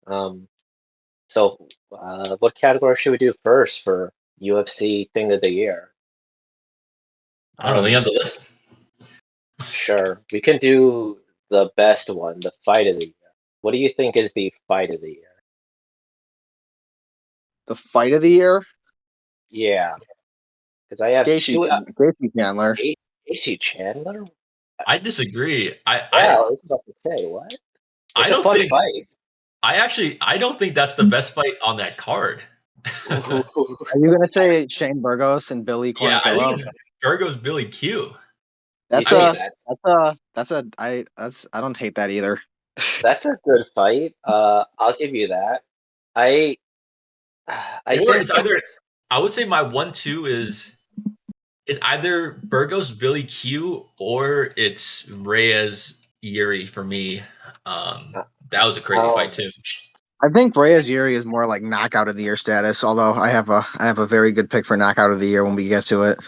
Um, what category should we do first for UFC Thing of the Year? I don't know. Are you Um, on the list? sure. We can do the best one, the Fight of the Year. What do you think is the Fight of the Year? The fight of the year? Yeah, because I have Gacy, two. Gacy Chandler. AC Chandler? I disagree. Yeah, I was about to say what? I It's a don't fun think fight. I don't think that's the best fight on that card. Ooh, Are you gonna say Shane Burgos and Billy Yeah, I think Quarantillo? it's Virgo's Billy Q. you That's see a that? I don't hate that either. That's a good fight. I'll give you that. I I Or think it's either I would say my 1-2 is either Virgo's Billy Q or it's Reyes Yuri for me. That was a crazy fight um too. I think Reyes Yuri is more like knockout of the year status, although I have a very good pick for knockout of the year when we get to it.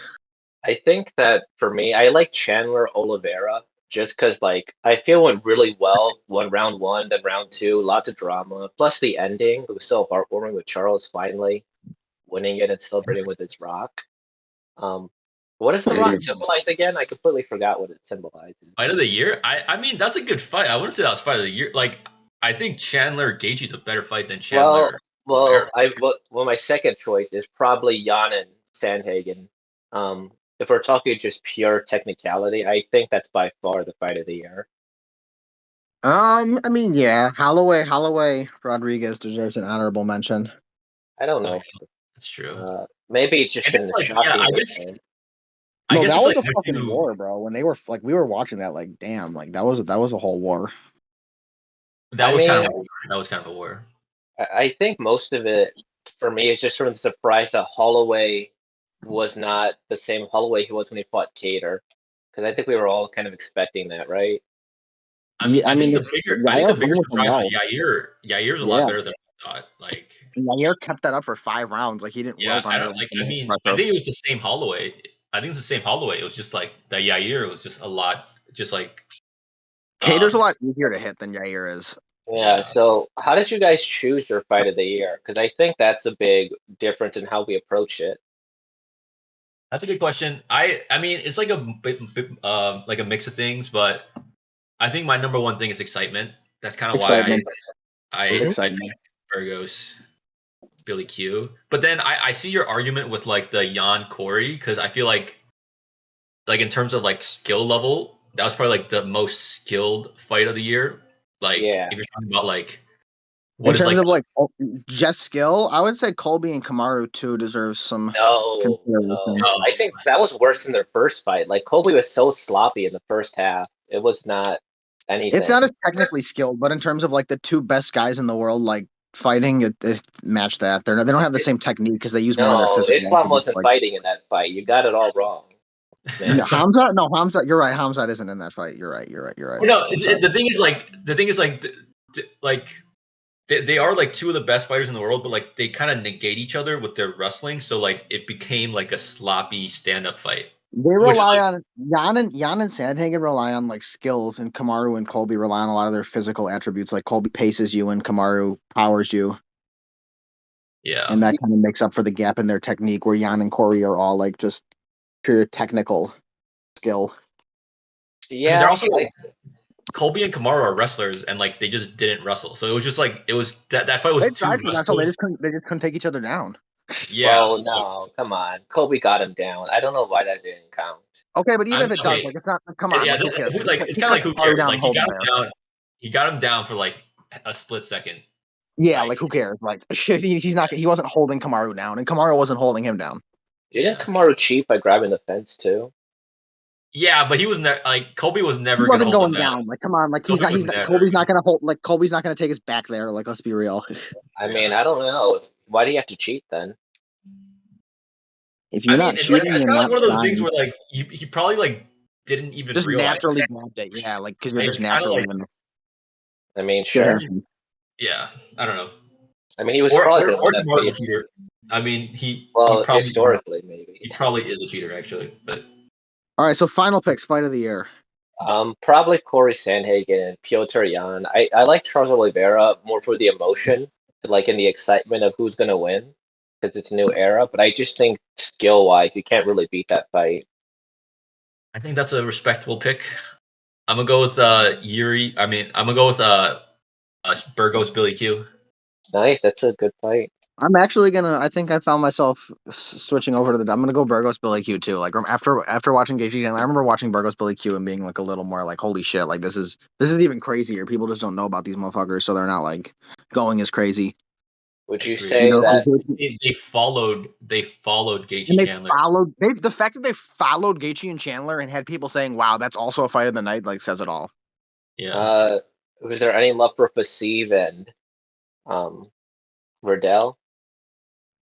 I think that for me, I like Chandler Oliveira just because like I feel it went really well. Round one, then round two, lots of drama. Plus the ending, it was so heartwarming with Charles finally winning it and celebrating with his rock. Um, what does the rock symbolize again? I completely forgot what it symbolizes. Fight of the year? I mean that's a good fight. I wouldn't say that was fight of the year. Like I think Chandler Gaethje's a better fight than Well, Chandler Oliveira. my second choice is probably Jan and Sandhagen. If we're talking just pure technicality, I think that's by far the fight of the year. I mean, yeah, Holloway Rodriguez deserves an honorable mention. I don't Oh, know. yeah, that's true. Maybe it's just And in it's the like yeah, shocking game. I No, guess that it's was like a when fucking you war, bro. When they were like, we were watching that, like, damn, like that was a whole war. that I was kind mean, of a war. That was kind of a war. I think most of it for me is just sort of the surprise that Holloway was not the same Holloway he was when he fought Cater, because I think we were all kind of expecting that, right? Yeah, I mean, I think the Yair hung bigger with him surprise was well. Yair. Yair's a lot Yeah, better than I thought. Like Yair kept that up for 5 rounds. Like he didn't yeah, wilt I under don't like like. the I most mean, I pressure. think it was the same Holloway. I think it's the same Holloway. It was just like the Yair was just a lot, just like Cater's a um lot easier to hit than Yair is. Yeah, yeah. so how did you guys choose your fight of the year? Because I think that's a big difference in how we approach it. That's a good question. I mean, it's like a like a mix of things, but I think my number one thing is excitement. That's kind of why Excitement, I Mhm. picked excitement. Burgos Billy Q. But then I see your argument with like the Jan Corey because I feel like in terms of like skill level, that was probably like the most skilled fight of the year. Like Yeah. if you're talking about like In what is terms like of like just skill, I would say Colby and Kamaru too deserve some No. consideration. I think that was worse than their first fight. Like Colby was so sloppy in the first half. It was not It's anything. not as technically skilled, but in terms of like the two best guys in the world, like fighting, it matched that. They don't have the same technique because they use more of their No, physical Islam attributes. wasn't Like fighting in that fight. You got it all wrong, no, man. Hamza. You're right. Hamza isn't in that fight. You're right. no. I'm sorry. The thing is like they are like two of the best fighters in the world, but like they kind of negate each other with their wrestling. So like it became like a sloppy stand up fight, They which is rely like on Jan and Sandhagen rely on like skills, and Kamaru and Colby rely on a lot of their physical attributes. Like Colby paces you, and Kamaru powers you, yeah. and that kind of makes up for the gap in their technique. Where Jan and Corey are all like just pure technical skill. I mean they're Yeah, also like Colby and Kamaru are wrestlers, and like they just didn't wrestle. So it was just like it was that fight was They two tried to wrestle. They wrestlers. just couldn't. They just couldn't take each other down. Yeah, well, no, come on. Colby got him down. I don't know why that didn't count. Okay, but even I'm if it does, okay. like it's not. Come on, Yeah, like who cares? like it's He kind of cut like who Kamaru cares? down Like and hold him there. he got him down for like a split second. Yeah, Like like who cares? Like he's not. He wasn't holding Kamaru down, and Kamaru wasn't holding him down. Didn't yeah, Kamaru cheat by grabbing the fence too? yeah, but he was never like Colby was He never gonna wasn't hold him going down. down. Like, come on, like he's Colby not. was He's not. never. Colby's not gonna hold. Like Colby's not gonna take his back there. Like, let's be real. I mean, Yeah. I don't know. Why do you have to cheat then? If I you're mean, not cheating, it's you're kind of like not one of those things trying. where like he probably like didn't even Just realize naturally it. grabbed it. Yeah, like because you're And just it's kind of naturally like gonna I mean, shit sure. happens. yeah, I don't know. I mean, he was probably the one Or that Kamaru's a paid. cheater. I mean, Well, historically, maybe. he probably is a cheater actually, but All right, so final picks, fight of the year. Probably Corey Sandhagen and Piotr Jan. I like Charles Oliveira more for the emotion, like in the excitement of who's gonna win, because it's a new era. But I just think skill wise, you can't really beat that fight. I think that's a respectable pick. I'm gonna go with Yuri. I'm gonna go with Burgos Billy Q. Nice, that's a good fight. I'm actually gonna. I think I found myself switching over to the. I'm gonna go Burgos Billy Q too. Like after watching Kyoji, I remember watching Burgos Billy Q and being like a little more like, holy shit, like this is even crazier. People just don't know about these motherfuckers, so they're not like going as crazy. Would I you agree. You say know, that? They followed and Gaethje they Chandler. followed the fact that they followed Gaethje and Chandler and had people saying, "Wow, that's also a fight of the night," like says it all. Yeah. Was there any love for Faceve and um Verdell?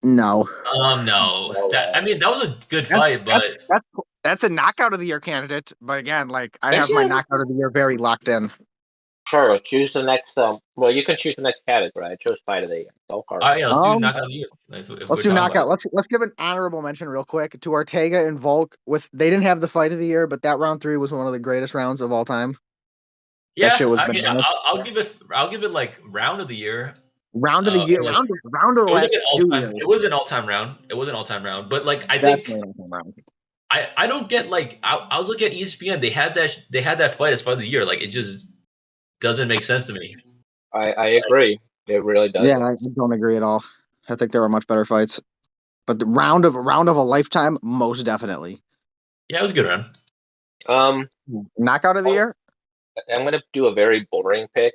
No, No. No That way. that was a good that's fight, but that's that's that's a knockout of the year candidate. But again, like I Is have my it? knockout of the year very locked in. Sure. Choose the next. Well, you can choose the next category. I chose fight of the year. Go for it. yeah, let's do Um, knockout of the year if let's we're do talking about knockout. it. Let's give an honorable mention real quick to Ortega and Volk. With they didn't have the fight of the year, but that round 3 was one of the greatest rounds of all time. That shit Yeah, was I mean, bananas. I'll give it like round of the year. Round of the year, Like, round of the it was like last an all 2 time. years. It was an all time round. It was an all time round. But like, I think Definitely not round. I don't get like I was looking at ESPN. They had that fight as fight of the year. Like, it just doesn't make sense to me. I agree. It really Yeah, doesn't. I don't agree at all. I think there were much better fights, but the round of a lifetime, most definitely. Yeah, it was a good round. Knockout of the Oh, year. I'm gonna do a very boring pick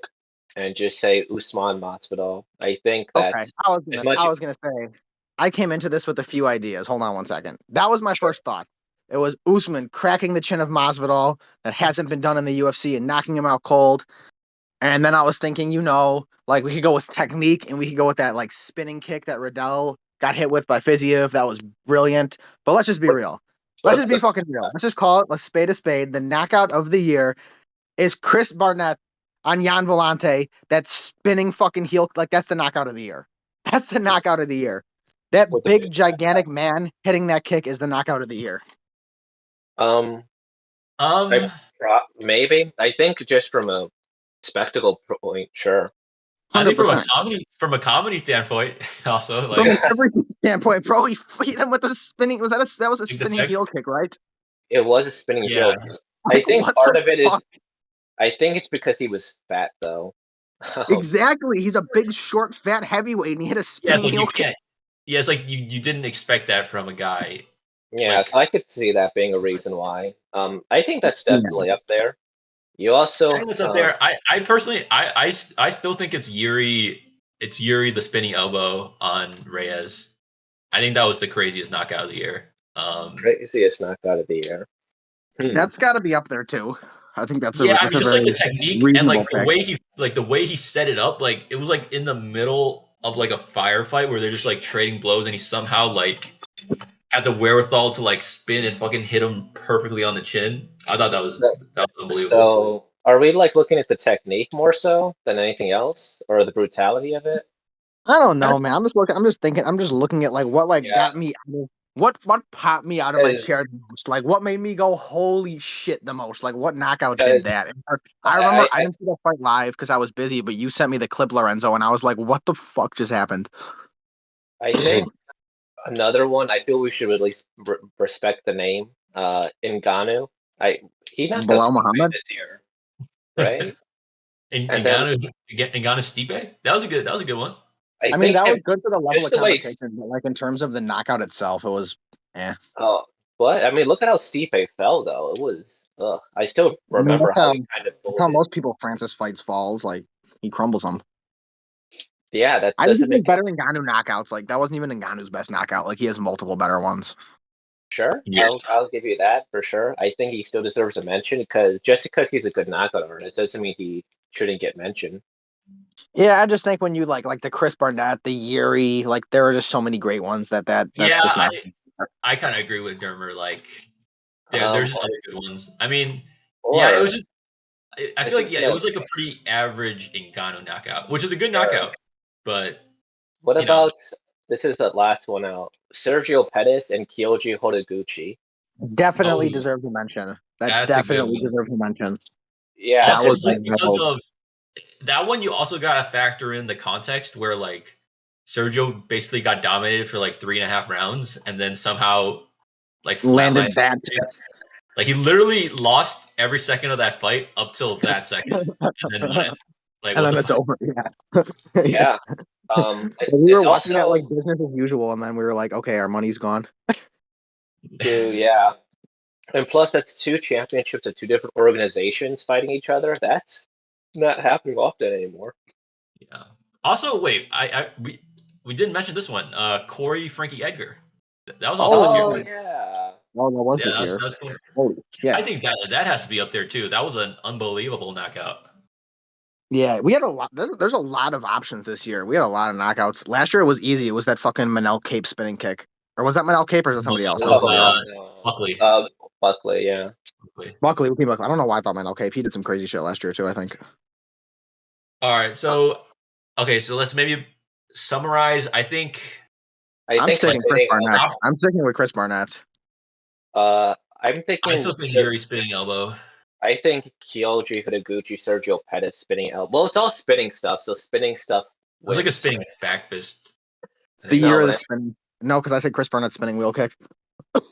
and just say Usman Masvidal. I think Okay, that's as I much. was gonna say, I came into this with a few ideas. Hold on one second. That was my Sure. first thought. It was Usman cracking the chin of Masvidal that hasn't been done in the UFC and knocking him out cold. And then I was thinking, like we could go with technique and we could go with that like spinning kick that Riddell got hit with by Fiziev. That was brilliant. But let's just be What, real. what Let's just about be the? fucking real. Let's just call it a spade a spade. The knockout of the year is Chris Barnett on Jan Volante. That spinning fucking heel, like that's the knockout of the year. That's the knockout of the year. That With the big big gigantic man hitting that kick is the knockout of the year. um, Um, maybe I think just from a spectacle point, sure. I Hundred think percent. from a comedy standpoint, also From like every standpoint, bro, he hit him with a spinning. That was a the spinning tech. heel kick, right? It was a spinning Yeah, heel. I Like think what part the of it is. fuck? I think it's because he was fat though. Exactly. He's a big, short, fat heavyweight, and he hit a yeah. It's spinning like heel you kick. can't. Yeah, it's like you didn't expect that from a guy. Yeah, Like, so I could see that being a reason why. I think that's Yeah. definitely up there. You I also, think it's up there. I personally, I still think it's Yuri. It's Yuri the spinning elbow on Reyes. I think that was the craziest knockout of the year. craziest knockout of the year. That's got to be up there too. I think Yeah, I that's mean, a just like very the technique and reasonable pick. the way he set it up, like it was like in the middle of like a firefight where they're just like trading blows, and he somehow like had the wherewithal to like spin and fucking hit him perfectly on the chin. I thought So, that was unbelievable. so are we like looking at the technique more so than anything else, or the brutality of it? I don't I, know, man. I'm just looking. I'm just thinking. I'm just looking at like what like Yeah, got me. What popped me out of my because chair the most? Like what made me go holy shit the most? Like what knockout did because that? And I remember I, I I didn't see that fight live because I was busy, but you sent me the clip, Lorenzo, and I was like, what the fuck just happened? I think another one. I feel we should at least respect the name. Ngannou. I He knocked out Bilal Stipe Muhammad. this year, right? And then Ngannou Stipe. That was a good one. I I mean, think that was him good for the level just of the way. competition, but like in terms of the knockout itself, it was Oh, what? I mean, look at how Stipe fell, though. It was. Ugh. I still I mean, remember how he kind of that's pulled how it. most people Francis fights falls. Like he crumbles them. Yeah, that I think doesn't he has make better Ngannou knockouts. Like that wasn't even Ngannou's best knockout. Like he has multiple better ones. sure. Yeah, I'll give you that for sure. I think he still deserves a mention because just because he's a good knockout artist doesn't mean he shouldn't get mentioned. Yeah, I just think when you like the Chris Barnett, the Yuri, like there are just so many great ones that's yeah. just not. I kind of agree with Dermer. Like Um, there's just other good ones. I mean, yeah, it was or just. I feel this like is yeah, it gonna was like a pretty average Ngannou knockout, which is a good sure. knockout, but What you know, about this is the last one out. Sergio Pettis and Kyoji Hodoguchi. Definitely oh deserves a mention. That That's a good definitely one. deserves a mention. Yeah, That Also, was just like, because of that one, you also got to factor in the context where like Sergio basically got dominated for like 3.5 rounds, and then somehow like landed flatlined. that. Like he literally lost every second of that fight up till that second, and then won it. Like And what then the it's fuck? over. Yeah. yeah. We were It's watching that like also business as usual, and then we were like, okay, our money's gone. yeah, and plus that's 2 championships of 2 different organizations fighting each other. That's not happening often anymore. Yeah. Also, wait, we didn't mention this one. Corey Frankie Edgar. That was also this year. Oh yeah. Well, that was Yeah, this year. that's cool. Holy shit. I think that has to be up there too. That was an unbelievable knockout. Yeah, we had a lot. There's a lot of options this year. We had a lot of knockouts. Last year it was easy. It was that fucking Manel Cape spinning kick, or was that Manel Cape or is that somebody else? That was was, somebody else. Buckley. Buckley, yeah. Buckley. I don't know why I thought Manel Cape. He did some crazy shit last year too, I think. All right, so let's maybe summarize. I think I'm sticking Chris spinning Barnett. elbow. I'm sticking with Chris Barnett. I'm I thinking still think Yuri spinning elbow. I think Kyoji, Hodoguchi, Sergio, Pettis spinning elbow. Well, it's all spinning stuff, so spinning stuff It was like a wins. spinning back fist. It's the No, year of the man. spin. No, because I said Chris Barnett spinning wheel kick.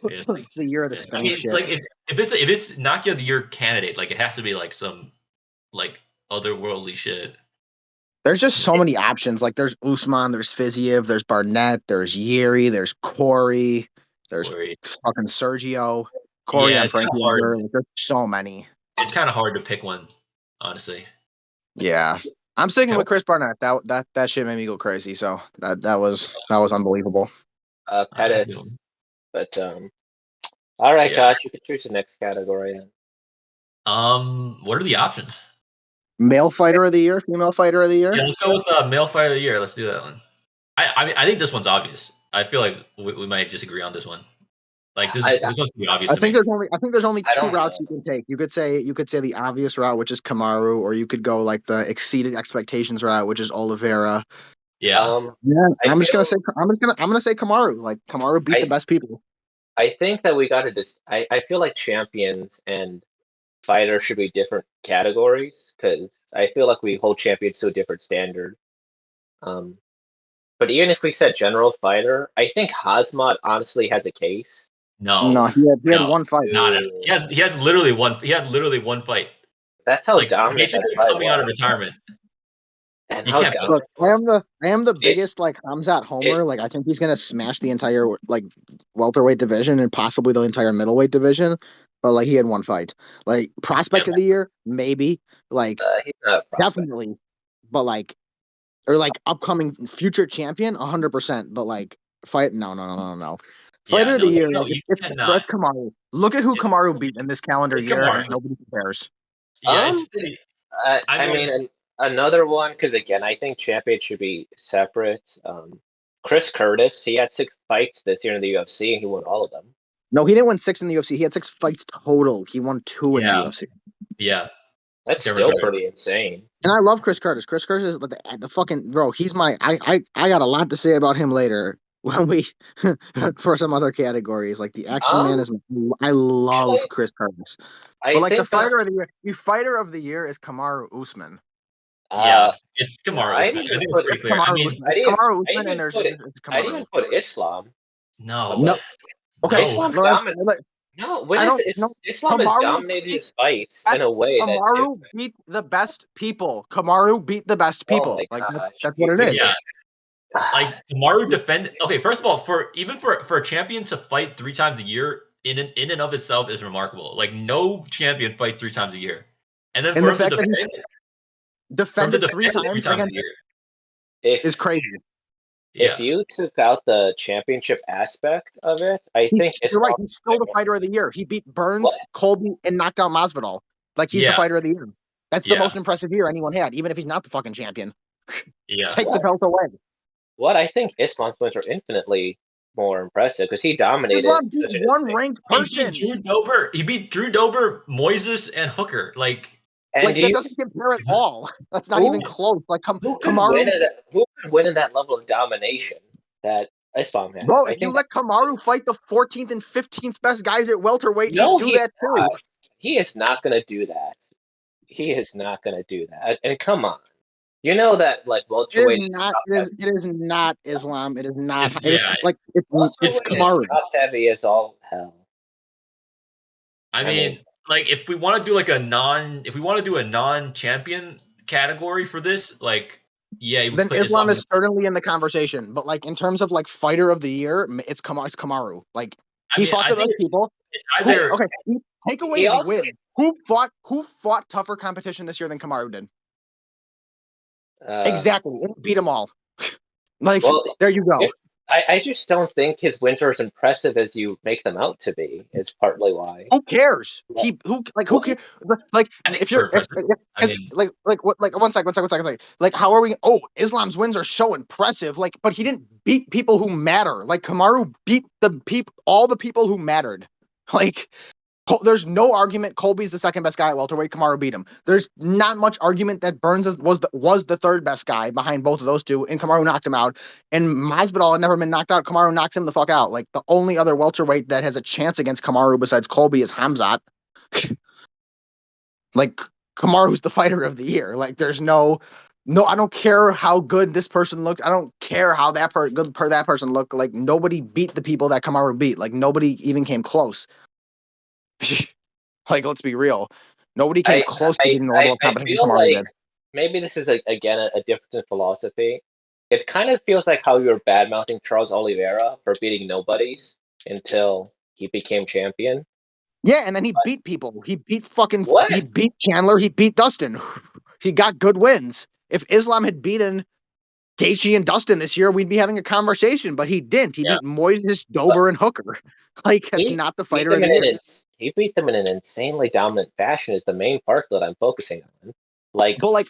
It's like, It's the year of the I spinning mean, shit. like if it's Knockout of the Year candidate, like it has to be like some like otherworldly shit. There's just so many options. Like there's Usman, there's Fiziev, there's Barnett, there's Yuri, there's Corey, there's Corey. fucking Sergio, Corey Yeah, and it's kind Frankie. of hard. Like, there's so many. It's kind of hard to pick one, honestly. Yeah, I'm sticking Okay. with Chris Barnett. That shit made me go crazy. So that was unbelievable. Pettis. But all right, Yeah. Josh, you can choose the next category then. What are the options? Male fighter of the year, female fighter of the year. Yeah, let's go with male fighter of the year. Let's do that one. I mean, I think this one's obvious. I feel like we might disagree on this one. Like this one's gonna be obvious I to think me. there's only I two don't routes know. you can take. You could say the obvious route, which is Kamaru, or you could go like the exceeded expectations route, which is Oliveira. Yeah. Yeah, I I'm just gonna feel- say Kamaru. Like Kamaru beat the best people. I think that we got to I feel like champions and fighters should be different categories because I feel like we hold champions to a different standard. But even if we said general fighter, I think Hazmat honestly has a case. No, he had one fight. Not it. He has literally one. He had literally one fight. That's how Like dominant that basically fight coming out of was. retirement. And You how can't. dominant. Look, I am the It- biggest like Hamzat homer. Like I think he's gonna smash the entire like welterweight division and possibly the entire middleweight division. But like he had one fight. Like prospect of the year, maybe. Like he's not a prospect. definitely. But like or like upcoming future champion, 100%. But like fight, no. Fighter of the year, No, you cannot. that's Kamaru. Look at who It's- Kamaru beat in this calendar it's year, Kamaru. and nobody compares. Yeah, it's pretty. I mean, another one because again, I think champions should be separate. Chris Curtis, he had 6 fights this year in the UFC, and he won all of them. No, he didn't win 6 in the UFC. He had 6 fights total. He won 2 in the UFC. Yeah. That's Difference still maker. pretty insane. And I love Chris Curtis. Chris Curtis is the fucking bro. He's my I got a lot to say about him later when we for some other categories. Like the action man is I love Chris Curtis. But like the fighter of the year is Kamaru Usman. Yeah, it's Kamaru. I I think it's pretty clear. Kamaru Usman and there's I Kamaru. didn't even put Islam. No. Okay. Islam's Lorenz, dominant. No, Islam has dominated his fights in a way that Kamaru beat the best people. Kamaru beat the best people. Oh my like gosh. that's what it is. Yeah. Like Kamaru defend. Okay, first of all, for a champion to fight 3 times a year in and of itself is remarkable. Like no champion fights 3 times a year, and then for him to defended 3 times a year is crazy. If you took out the championship aspect of it, I think you're right. He's still the fighter of the year. He beat Burns, Colby, and knocked out Masvidal. Like he's the fighter of the year. That's the most impressive year anyone had, even if he's not the fucking champion. Yeah. Take the belt away. What I think Islam's wins are infinitely more impressive because he dominated. Islam beat one ranked person. He beat Drew Dober, Moises, and Hooker. Like that doesn't compare at all. That's not even close. Like who Kamaru. Who could win in that level of domination that Islam had? Bro, if you let Kamaru fight the 14th and 15th best guys at welterweight, he'd do that too. he is not gonna do that. He is not gonna do that. And come on, you know that like It welterweight is is not. top heavy. It is not Islam. It is not. It's, It is yeah. like it's Welterweight is Kamaru. top heavy as all hell. I mean, mean, like if we want to do like if we want to do a non-champion category for this, like yeah, you Then put Islam Islam. is certainly in the conversation. But like in terms of like fighter of the year, it's Kamaru. Like I he mean, fought I the think best people. it's Who, either. okay, take away he his also win. Who fought tougher competition this year than Kamaru did? Exactly. He beat them all. Like well, there you go. I just don't think his wins are as impressive as you make them out to be. Is partly why. Who cares? Who cares? Like I think if you're for impressive. I mean, like what like one second. Like how are we? Oh, Islam's wins are so impressive. Like, but he didn't beat people who matter. Like Kamaru beat all the people who mattered. Like there's no argument. Colby's the second best guy at welterweight. Kamaru beat him. There's not much argument that Burns was the third best guy behind both of those two, and Kamaru knocked him out. And Masvidal had never been knocked out. Kamaru knocks him the fuck out. Like the only other welterweight that has a chance against Kamaru besides Colby is Hamzat. Like Kamaru's the fighter of the year. Like there's no. I don't care how good this person looks. I don't care how that person looked. Like nobody beat the people that Kamaru beat. Like nobody even came close. Like, let's be real. Nobody came close to beating the level of competition feel Kamaru like did. maybe this is again a difference in philosophy. It kind of feels like how you're bad mouthing Charles Oliveira for beating nobodies until he became champion. Yeah, and then he beat people. He beat What? He beat Chandler. He beat Dustin. He got good wins. If Islam had beaten Gaethje and Dustin this year, we'd be having a conversation. But he didn't. He Yeah. beat Moises, Dober, and Hooker. Like that's not the fighter of the year. He beat them in an insanely dominant fashion. Is the main part that I'm focusing on. Like, But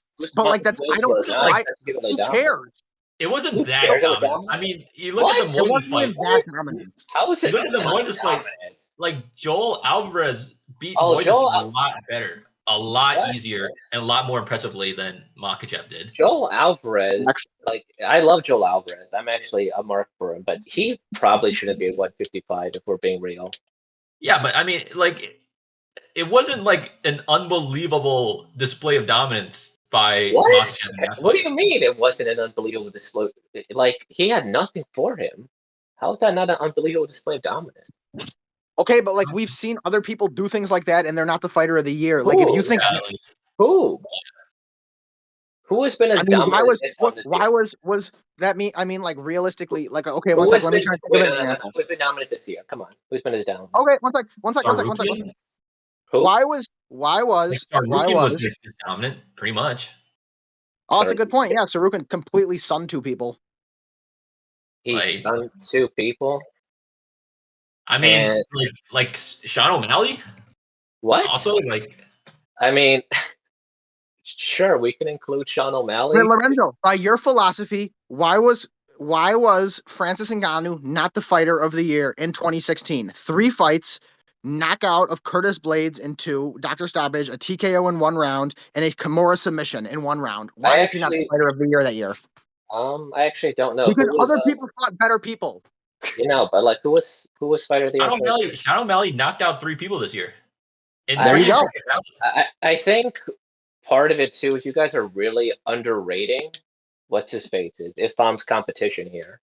that's I don't. Why? Who cares? It wasn't Who that cares about dominant. I mean, you look What? at the It Moises wasn't fight. even that dominant. How is You it? look at the not Moises fight. dominant? Like Joel Alvarez beat Oh, Moises Joel- a lot better, a lot What? easier, and a lot more impressively than Makhachev did. Joel Alvarez, like I love Joel Alvarez. I'm actually a mark for him, but he probably shouldn't be at 155 if we're being real. Yeah, but I mean, like, it wasn't like an unbelievable display of dominance by What? Makhachev in that What do fight. you mean it wasn't an unbelievable display? Like he had nothing for him. How is that not an unbelievable display of dominance? Okay, but like we've seen other people do things like that, and they're not the fighter of the year. Like if you think Who has been as dominant as this on this why year? was that mean? I mean, like realistically, like okay, Who one has sec. Let me been- try to think wait, of no, an no, no, example. Who's been dominant this year? Come on, who's been as dominant? Okay, one sec. Sarukian? Who? Why was Sarukian was the dominant, pretty much. Oh, that's a good point. Yeah, Sarukian completely sunned two people. He Like- stunned two people. I mean, And- like Sean O'Malley. What? Also, like, I mean, sure, we can include Sean O'Malley. Wait, Lorenzo, by your philosophy, why was Francis Ngannou not the fighter of the year in 2016? 3 fights, knockout of Curtis Blades in 2, Dr. Stoppage, a TKO in 1 round, and a Kimura submission in 1 round. Why is he not the fighter of the year that year? I actually don't know. Because other people fought better people. You know, but like who was fighter of the year? Sean O'Malley knocked out 3 people this year. And There you go. I think part of it too is you guys are really underrating what's his face is Islam's competition here.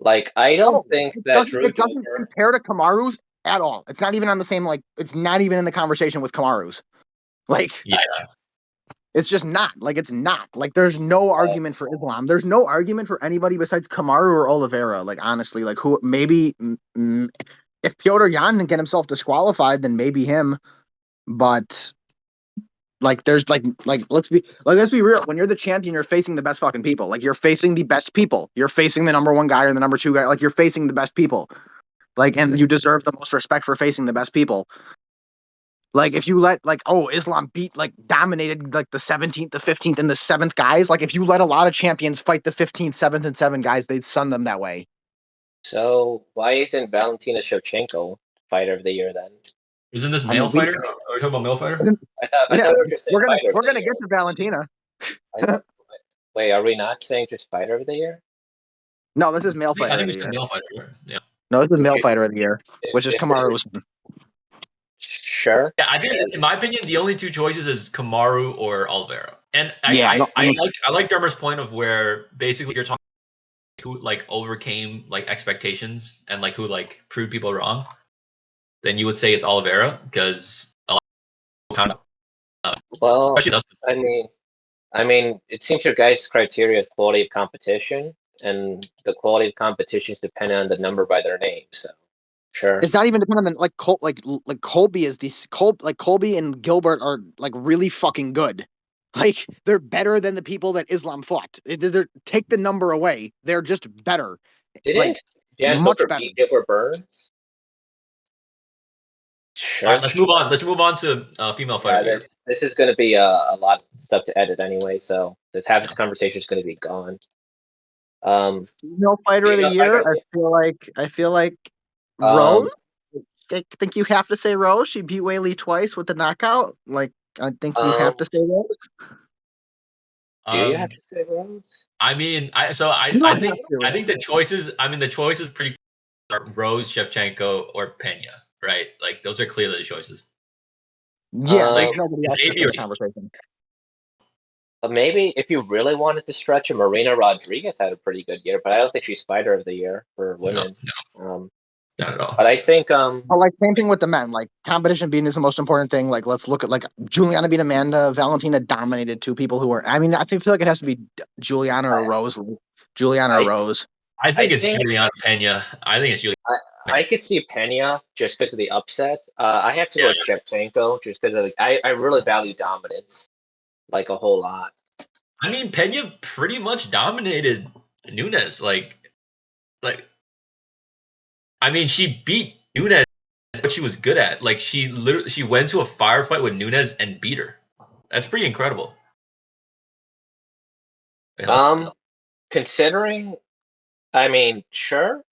Like I don't think that it doesn't compare to Kamaru's at all. It's not even on the same like. It's not even in the conversation with Kamaru's. Like yeah. It's just not. Like, it's not. Like, there's no argument for Islam. There's no argument for anybody besides Kamaru or Oliveira. Like, honestly, like, who maybe if Piotr Jan can get himself disqualified, then maybe him. But like, there's like let's be real. When you're the champion, you're facing the best fucking people. Like, you're facing the best people. You're facing the number 1 guy or the number 2 guy. Like, you're facing the best people. Like, and you deserve the most respect for facing the best people. Like, if you let, like, Islam dominated, like, the 17th, the 15th, and the 7th guys, like, if you let a lot of champions fight the 15th, 7th, and 7 guys, they'd sun them that way. So, why isn't Valentina Shevchenko fighter of the year then? Isn't this male fighter? Are we talking about male fighter? I thought we were just saying fighter we're gonna get to Valentina. Wait, are we not saying just fighter of the year? No, this is male fighter I think of the year. it's male fighter. Yeah. No, this is male fighter of the year, which is Kamaru Usman. sure. Yeah, I think in my opinion, the only two choices is Kamaru or Oliveira. And I like Dermer's point of where basically you're talking who like overcame like expectations and like who like proved people wrong. Then you would say it's Oliveira because a lot of kind of Well, especially I mean, it seems your guys' criteria is quality of competition, and the quality of competition is dependent on the number by their name. So, sure. It's not even dependent on like Colby is these Colby and Gilbert are like really fucking good. Like they're better than the people that Islam fought. Take the number away. They're just better. Didn't Like Dan much Hooker better. beat Gilbert Burns? All Sure. right, let's move on. Let's move on to female fighter. Yeah, this is going to be a lot of stuff to edit anyway, so half this conversation is going to be gone. Female fighter of the female year. fighter- I feel like Rose. I think you have to say Rose. She beat Whaley twice with the knockout. Like I think you have to say Rose. Do you have to say Rose? I mean, I think the choices. I mean, the choices pretty are Rose, Shevchenko, or Pena, right? Like those are clearly the choices. Yeah, like, there's nobody else in the conversation. Maybe if you really wanted to stretch it, Marina Rodriguez had a pretty good year, but I don't think she's fighter of the year for women. No, not at all. But I think like same thing with the men. Like competition beating is the most important thing. Like let's look at like Juliana beat Amanda. Valentina dominated two people who were. I mean, I feel like it has to be Juliana or Rose. Juliana or Rose. I think it's Juliana Pena. I think it's Juliana. I could see Pena just because of the upsets. I have to go with Shevchenko just because I really value dominance like a whole lot. I mean, Pena pretty much dominated Nunes. Like, I mean, she beat Nunes what she was good at. Like, she went to a firefight with Nunes and beat her. That's pretty incredible. Considering, I mean, sure,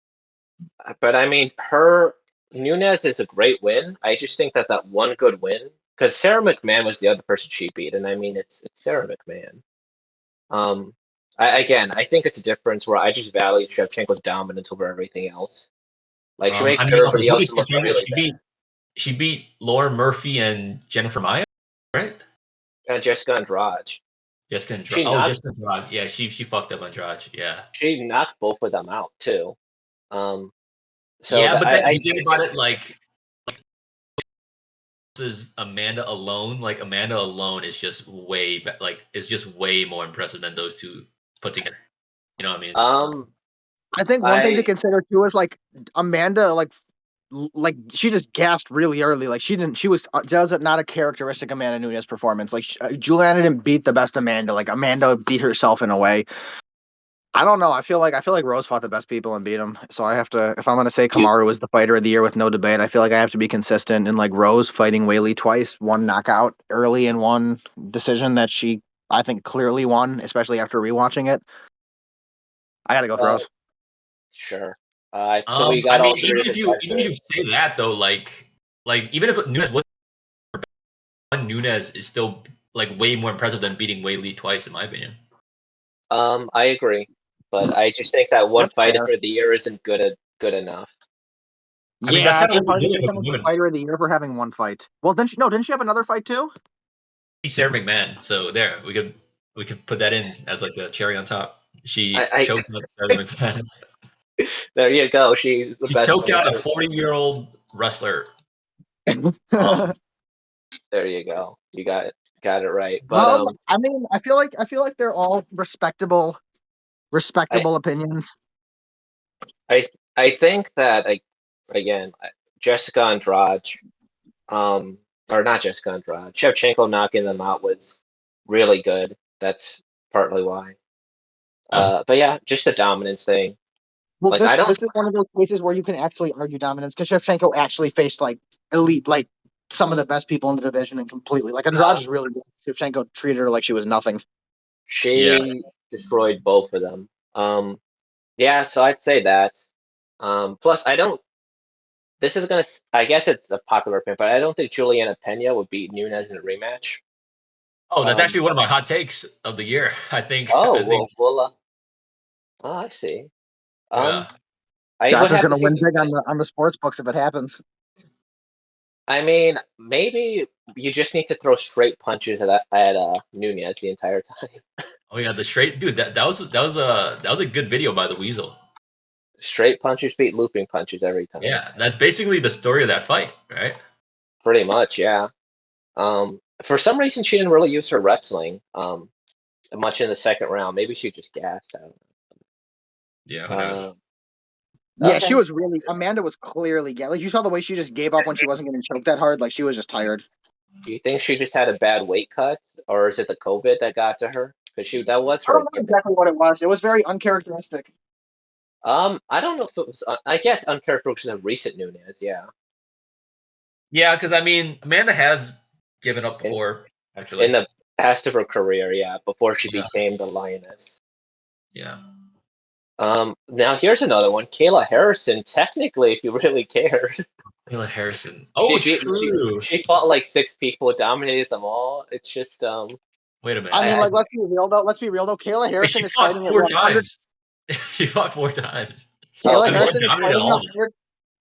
but I mean, her Nunes is a great win. I just think that one good win, because Sarah McMahon was the other person she beat, and I mean, it's Sarah McMahon. I think it's a difference where I just value Shevchenko's dominance over everything else. Like she makes everybody else look really bad. She beat Lauren Murphy and Jennifer Maia, right? And Jessica Andrade. Jessica Andrade. Jessica Andrade. Yeah, she fucked up Andrade. Yeah. She knocked both of them out too. So yeah, but then you think about it, like is Amanda alone. Like Amanda alone is just way more impressive than those two put together. You know what I mean? I think one thing to consider too is like Amanda, like she just gassed really early. Like that was not a characteristic Amanda Nunes performance. Like Juliana didn't beat the best Amanda. Like Amanda beat herself in a way. I don't know. I feel like Rose fought the best people and beat them. So I have to, if I'm gonna say Kamaru was the fighter of the year with no debate, I feel like I have to be consistent. And like Rose fighting Whaley twice, one knockout early and one decision that she I think clearly won, especially after rewatching it. I gotta go with Rose. Sure. So we got all three. Even if you say that though, like even if Nunes was Nunes is still like way more impressive than beating Whaley twice, in my opinion. I agree, but I just think that one fighter of the year isn't good enough. I mean, that's kind of hard to become the fighter of the year for having one fight. Well, didn't she have another fight too? Sarah McMahon. So there, we could put that in as like a cherry on top. She choked out Sarah McMahon. There you go. She's the best. Choked out a 40-year-old wrestler. There you go. You got it right. But I mean, I feel like they're all respectable opinions. I think that again, Jessica Andrade, or not Jessica Andrade, Shevchenko knocking them out was really good. That's partly why. But yeah, just the dominance thing. Well, like, this is one of those cases where you can actually argue dominance because Shevchenko actually faced like elite, like some of the best people in the division and completely like Andrade is really good. Shevchenko treated her like she was nothing. She destroyed both of them. Yeah, so I'd say that. Plus, this is gonna. I guess it's a popular opinion, but I don't think Juliana Pena would beat Nunes in a rematch. Oh, that's actually one of my hot takes of the year. I think. Oh, I see. Josh is gonna win big on the sports books if it happens. I mean, maybe you just need to throw straight punches at Nunez the entire time. Oh yeah, the straight dude. That was a good video by the Weasel. Straight punches beat looping punches every time. Yeah, that's basically the story of that fight, right? Pretty much, yeah. For some reason, she didn't really use her wrestling much in the second round. Maybe she just gassed out. Yeah, who knows? Yeah, Okay. she was really. Amanda was clearly like you saw the way she just gave up when she wasn't getting choked that hard. Like she was just tired. Do you think she just had a bad weight cut, or is it the COVID that got to her? Because that was I her don't know gimmick. exactly what it was. It was very uncharacteristic. I don't know if it was. I guess uncharacteristic of recent Nunez. Yeah. Yeah, because I mean, Amanda has given up In, before, in actually. the past of her career, yeah, before she Yeah. became the Lioness. Yeah. Now here's another one. Kayla Harrison. Technically, if you really cared, Kayla Harrison. Oh, true. she fought like 6 people, dominated them all. It's just Wait a minute. I mean, I like let's be real though. Let's be real though. Kayla Wait, Harrison she is fought fighting at 4 100. times. She fought 4 times. Kayla oh, I mean, she Harrison is dominated fighting all at of them. 100.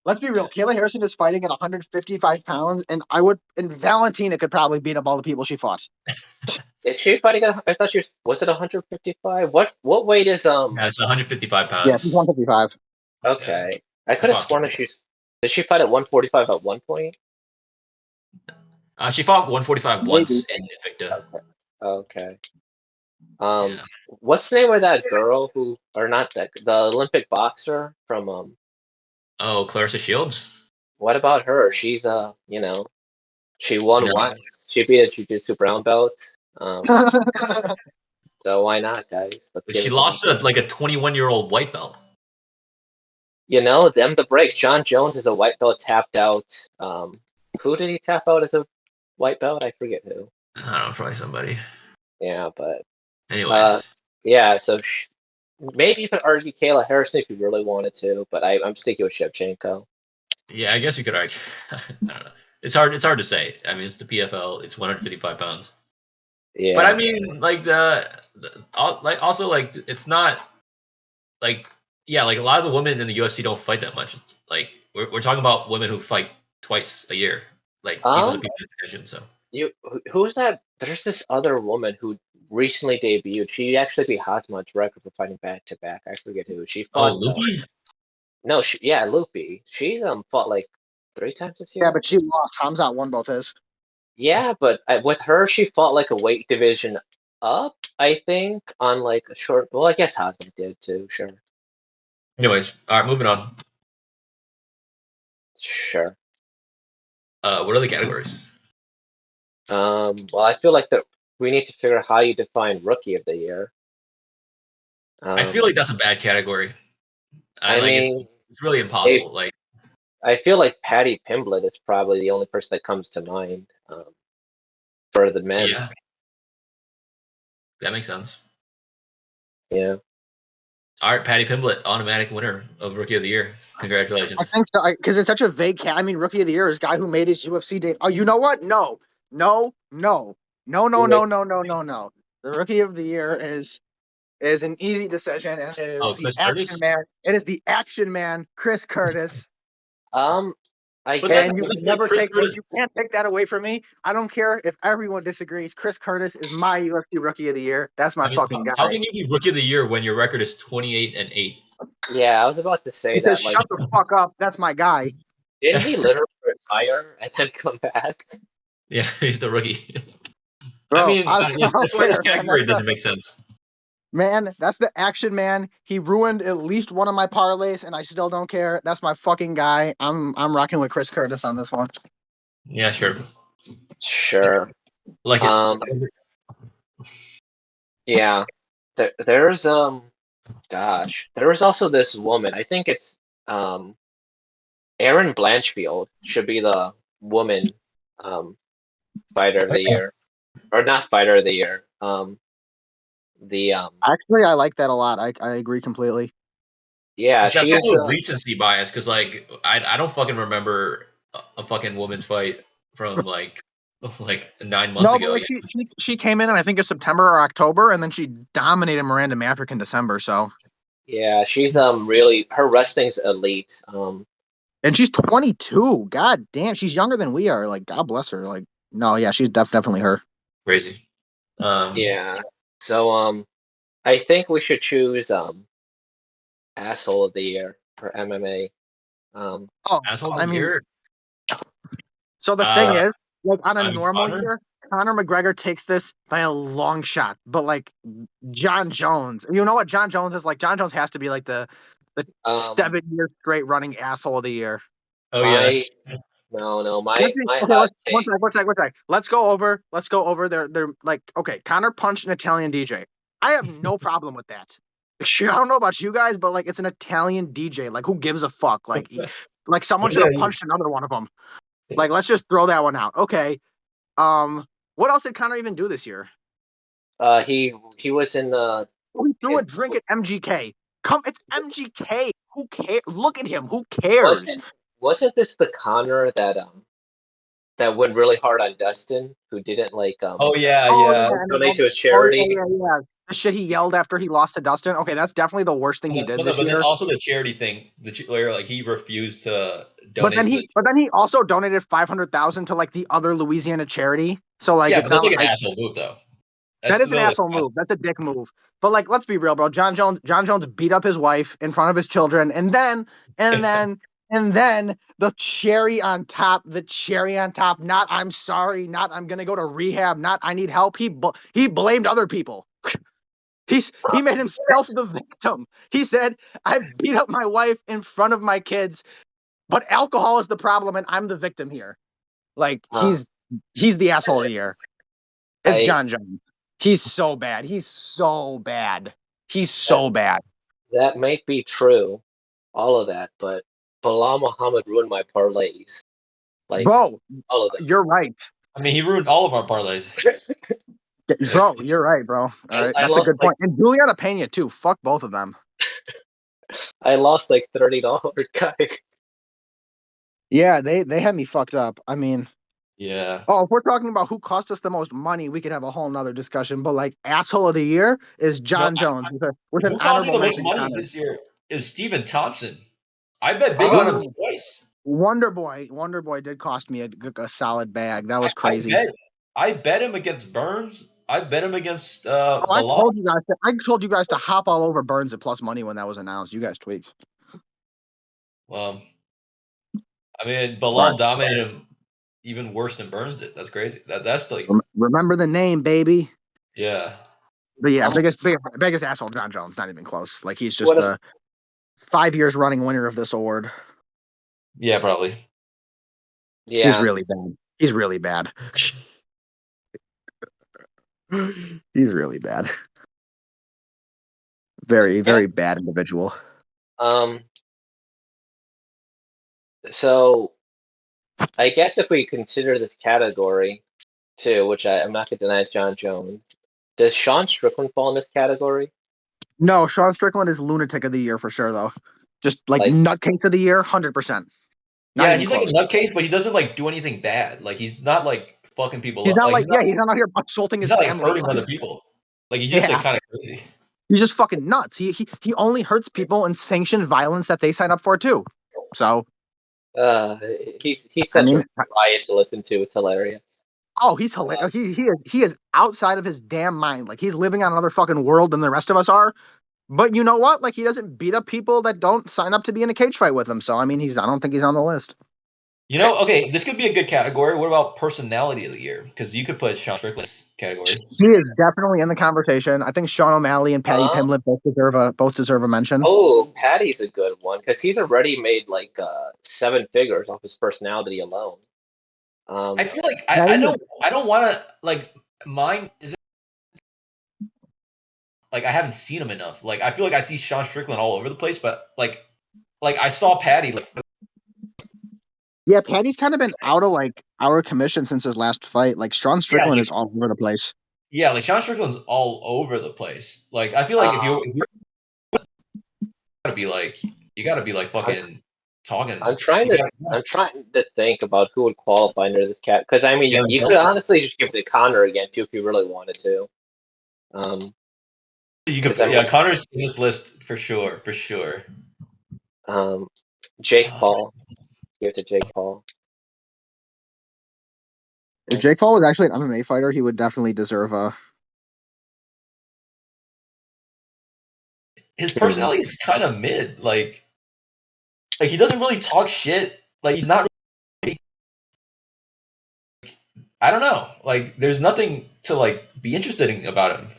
Let's be real. Kayla Harrison is fighting at 155 pounds, and Valentina could probably beat up all the people she fought. is she fighting at? I thought she was it 155? What weight is Yeah, it's 155 Yeah, she's pounds. 155. Yeah. Okay, I She could have fought, sworn that did she fight at 145 at one point? she fought 145 Maybe. once in Invicta. Okay. Okay. Um, Yeah. what's the name of that girl who, or not that, the Olympic boxer from Oh, Clarissa Shields? what about her? She's she won No. once. She beat a jiu-jitsu brown belt. Um, so why not, guys? Let's give She it to her. lost to like a 21-year-old white belt. Them the break. John Jones is a white belt tapped out. Who did he tap out as a white belt? I forget who. I don't know, probably somebody. Yeah, but Anyways. yeah. So maybe you could argue Kayla Harrison if you really wanted to, but I'm sticking with Shevchenko. Yeah, I guess you could argue. I don't know. It's hard to say. I mean, it's the PFL. It's 155 pounds. Yeah. But I mean, like also like it's not like like a lot of the women in the UFC don't fight that much. It's like we're talking about women who fight twice a year. Like these are the people in attention. So Who's that? There's this other woman who recently debuted. She actually beat Hazmat's record for fighting back to back. I forget who. She fought. Loopy. No, Loopy. She's fought like 3 times this Yeah, year. but she lost. Hamzat won both his. Yeah, but with her, she fought like a weight division up. I think on like a short. Well, I guess Hazmat did too. Sure. Anyways, all right, moving on. Sure. What are the categories? Well, I feel like that we need to figure out how you define Rookie of the Year. I feel like that's a bad category. I mean, it's really impossible. Like I feel like Patty Pimblett is probably the only person that comes to mind for the men. yeah, that makes sense. Yeah. All right, Patty Pimblett, automatic winner of Rookie of the Year. Congratulations. I think so because it's such a vague cat. I mean, Rookie of the Year is guy who made his UFC debut. Oh, you know what? No. The Rookie of the Year is an easy decision, and it is the Chris action Curtis? man. It is the action man, Chris Curtis. I But guess And you that's can like never Chris take Curtis. you can't take that away from me. I don't care if everyone disagrees. Chris Curtis is my UFC Rookie of the Year. That's my fucking guy. How can you be Rookie of the Year when your record is 28-8? yeah, I was about to say Because that. Like, shut the fuck up. That's my guy. didn't he literally retire and then come back? Yeah, he's the rookie. Bro, I mean, I don't that's why this care, man. category doesn't make sense. Man, that's the action man. He ruined at least one of my parlays, and I still don't care. That's my fucking guy. I'm rocking with Chris Curtis on this one. Yeah, sure. Sure. Like it. Yeah. There's gosh, there was also this woman. I think it's Erin Blanchfield should be the woman fighter of the year, or not fighter of the year. Actually, I like that a lot. I agree completely. Yeah, That's she's also recency bias because like I don't fucking remember a fucking women's fight from like 9 months No, ago. but like she came in I think it's September or October, and then she dominated Miranda Maverick in December. So yeah, she's really her wrestling's elite. And she's 22. God damn, she's younger than we are. Like, God bless her. Like, no, yeah, she's definitely her. Crazy. Yeah. So I think we should choose asshole of the year for MMA. Oh, Asshole of I the mean, year. so the thing is, like on a I mean, normal Connor. year, Conor McGregor takes this by a long shot. But like John Jones, you know what John Jones is like? John Jones has to be like the Um 7 year straight running asshole of the year. Oh yeah, my that's no, Let's my okay, hot one take. sec, one sec, one sec. Let's go over. They're like, okay, Connor punched an Italian DJ. I have no problem with that. I don't know about you guys, but like, it's an Italian DJ. Like, who gives a fuck? Like someone should have punched another one of them. Like, let's just throw that one out. Okay. What else did Connor even do this year? He was in the Oh, he threw a his, drink at MGK. It's MGK. Who cares? Look at him. Who cares? wasn't this the Connor that went really hard on Dustin, who didn't Oh yeah, Oh yeah. yeah, and then, donate to a oh yeah, charity? yeah, yeah. The shit he yelled after he lost to Dustin. Okay, that's definitely the worst thing he did this But then year. also the charity thing, where like he refused to But donate then to he, the. but then he also donated 500,000 to like the other Louisiana charity. So like, Yeah, it's but that's not like an like asshole move though. that That's is an still like asshole move. That's a dick move. But like, let's be real, bro. John Jones beat up his wife in front of his children, and then, and then the cherry on top. Not I'm sorry. Not I'm gonna go to rehab. Not I need help. He blamed other people. He made himself the victim. He said, I beat up my wife in front of my kids, but alcohol is the problem and I'm the victim here. Like Uh, he's the asshole of the year. It's I John Jones. He's so bad. He's so bad. He's that so bad. that might be true, all of that, but Bilal Muhammad ruined my parlays, like Bro, all of them. you're right. I mean, he ruined all of our parlays. Bro, you're right, bro. All right. I That's a lost good point. And Juliana Pena too. Fuck both of them. I lost like $30, guy. Yeah, they had me fucked up. I mean, Yeah. oh, if we're talking about who cost us the most money, we could have a whole nother discussion. But like asshole of the year is No, John Jones with an who cost me honorable the most mention. money Connor. this year is Steven Thompson. I bet big on him Oh, twice. Wonder Boy did cost me a solid bag. That was I crazy. bet I bet him against Burns. I bet him against Oh, Bilal. I told you guys to hop all over Burns at plus money when that was announced. You guys tweaked. Well, I mean, Bilal But dominated him even worse than Burns did. That's crazy. That's like remember the name, baby. yeah. But yeah, biggest asshole John Jones. Not even close. Like he's just What? the 5 years running winner of this award. Yeah, probably. He's Yeah, really bad. He's really bad. He's really bad. Very, yeah. very bad individual. Um. So I guess if we consider this category too, which I'm not gonna deny is John Jones, does Sean Strickland fall in this category? No, Sean Strickland is lunatic of the year for sure, though. Just like Like, nutcase of the year, 100%. Not Yeah, even he's like a close. nutcase, but he doesn't like do anything bad. Like he's not like fucking people He's up. not Like like, yeah, he's not out here assaulting he's his not like family. hurting other people. Like he's just like Yeah, kind of crazy. he's just fucking nuts. He only hurts people and sanctioned violence that they sign up for too. So uh, he's I such a mean, riot to listen to. It's hilarious. oh, he's Uh, hilarious. He is outside of his damn mind. Like he's living on another fucking world than the rest of us are. But you know what? Like he doesn't beat up people that don't sign up to be in a cage fight with him. So I mean, I don't think he's on the list. You know, okay, this could be a good category. What about personality of the year? Because you could put Sean Strickland in this category. He is definitely in the conversation. I think Sean O'Malley and Patty um, Pimblett both deserve a mention. oh, Patty's a good one because he's already made like 7 figures off his personality alone. I Um, feel like Patty, I don't want to like mine is like I haven't seen him enough. Like I feel like I see Sean Strickland all over the place, but like I saw Patty like yeah, Patty's kind of been out of commission since his last fight. Like Sean yeah Strickland is all over the place. yeah like Sean Strickland's all over the place. Like I feel like um, if you gotta be like you gotta be like I'm, fucking talking. I'm trying You to gotta I'm trying to think about who would qualify under this cat because I mean yeah, you could honestly just give it to Connor again too if you really wanted to. Um, you could because I yeah mean Connor's in this list for sure. um, Jake Uh, Paul. Give it to Jake Paul. If Jake Paul was actually an MMA fighter, he would definitely deserve a. His personality is kind of mid. Like he doesn't really talk shit. Like he's not. Really, I don't know. Like there's nothing to like be interested in about him.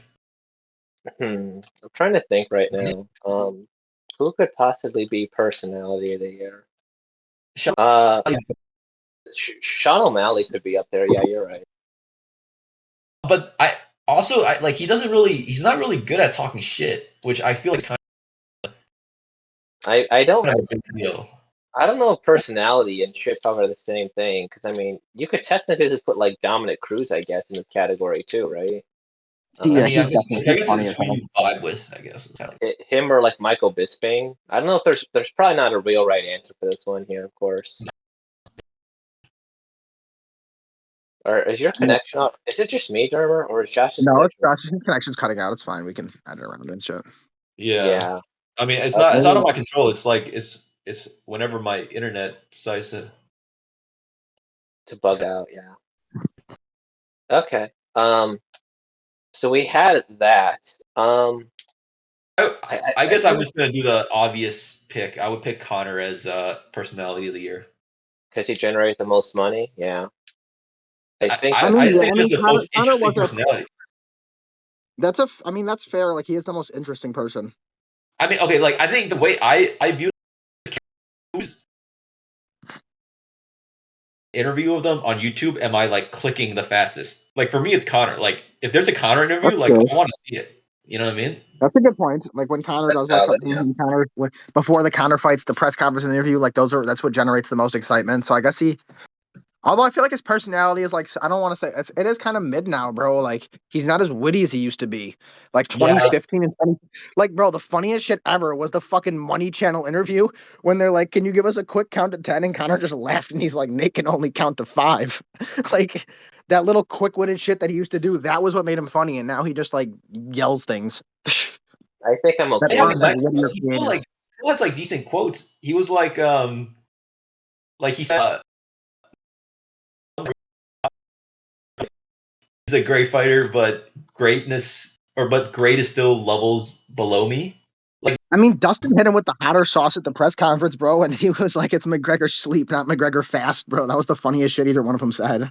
I'm trying to think right now. Who could possibly be personality of the year? Sean Sean O'Malley could be up there. Yeah, you're right. But I also like he's not really good at talking shit, which I feel like kind I don't of a big deal. I don't know if personality and shit talk are the same thing, because I mean you could technically just put like Dominic Cruz, I guess, in this category too, right? Yeah, I he's guess definitely funny it's as who hell. you vibe with, I guess. Him or like Michael Bisping. I don't know if there's probably not a real right answer for this one here, of course. Or is your connection off? Is it just me, Dermer, or is Josh's No, it's connection? Josh's connection's cutting out. It's fine. We can add it around and shit. Yeah. I mean, it's Okay. not on my control. It's like it's whenever my internet decides to bug out, yeah. Okay. So we had that. I guess I'm just gonna do the obvious pick. I would pick Connor as personality of the year. Because he generated the most money, yeah. I think there's the most Connor interesting was personality. That's fair. Like he is the most interesting person. I mean, okay, like I think the way I view who's interview of them on YouTube, am I like clicking the fastest? Like for me, it's Connor. Like if there's a Connor interview, That's like good. I want to see it. You know what I mean? That's a good point. Like when Connor does like valid, something, before the Connor fights, the press conference and the interview, like that's what generates the most excitement. So I guess although I feel like his personality is like, I don't want to say it is kind of mid now, bro. Like he's not as witty as he used to be. Like 2015 and 20, like bro, the funniest shit ever was the fucking Money Channel interview when they're like, "Can you give us a quick count to 10?" And Connor just laughed and he's like, "Nate can only count to 5." Like that little quick-witted shit that he used to do, that was what made him funny, and now he just like yells things. I think I'm okay. He has like decent quotes. He was like he said he's a great fighter, but great is still levels below me. Like I mean, Dustin hit him with the hotter sauce at the press conference, bro, and he was like, "It's McGregor sleep, not McGregor fast, bro." That was the funniest shit either one of them said.